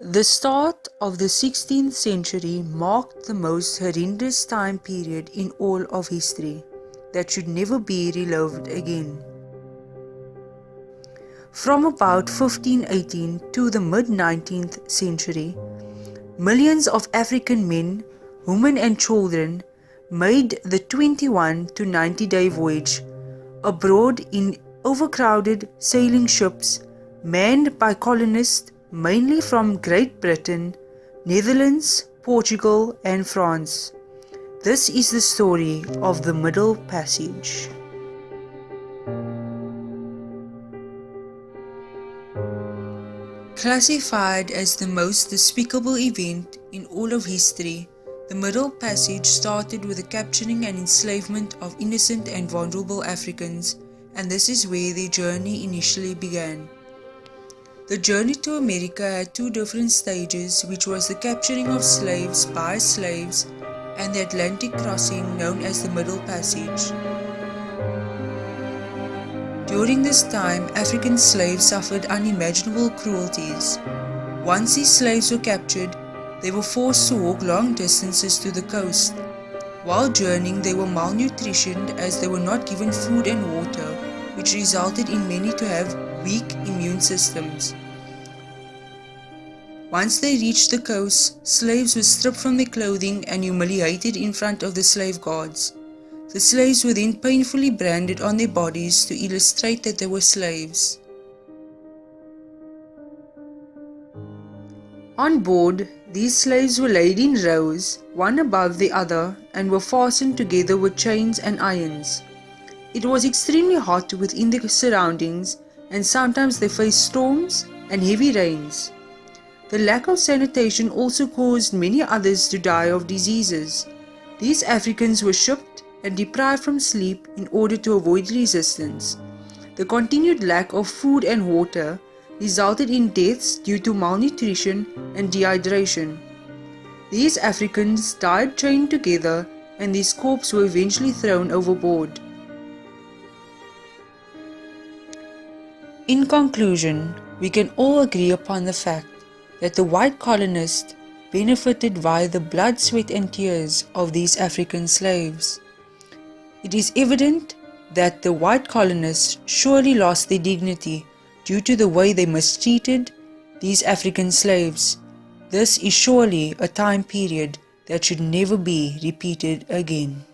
The start of the 16th century marked the most horrendous time period in all of history that should never be relived again. From about 1518 to the mid-19th century, millions of African men, women and children made the 21 to 90-day voyage abroad in overcrowded sailing ships manned by colonists mainly from Great Britain, Netherlands, Portugal and France. This is the story of the Middle Passage. Classified as the most despicable event in all of history, the Middle Passage started with the capturing and enslavement of innocent and vulnerable Africans, and this is where their journey initially began. The journey to America had two different stages, which was the capturing of slaves by slaves and the Atlantic crossing known as the Middle Passage. During this time, African slaves suffered unimaginable cruelties. Once these slaves were captured, they were forced to walk long distances to the coast. While journeying, they were malnutritioned as they were not given food and water, which resulted in many to have weak immune systems. Once they reached the coast, slaves were stripped from their clothing and humiliated in front of the slave guards. The slaves were then painfully branded on their bodies to illustrate that they were slaves. On board, these slaves were laid in rows, one above the other, and were fastened together with chains and irons. It was extremely hot within the surroundings, and sometimes they faced storms and heavy rains. The lack of sanitation also caused many others to die of diseases. These Africans were shipped and deprived from sleep in order to avoid resistance. The continued lack of food and water resulted in deaths due to malnutrition and dehydration. These Africans died chained together, and these corpses were eventually thrown overboard. In conclusion, we can all agree upon the fact that the white colonists benefited via the blood, sweat and tears of these African slaves. It is evident that the white colonists surely lost their dignity due to the way they mistreated these African slaves. This is surely a time period that should never be repeated again.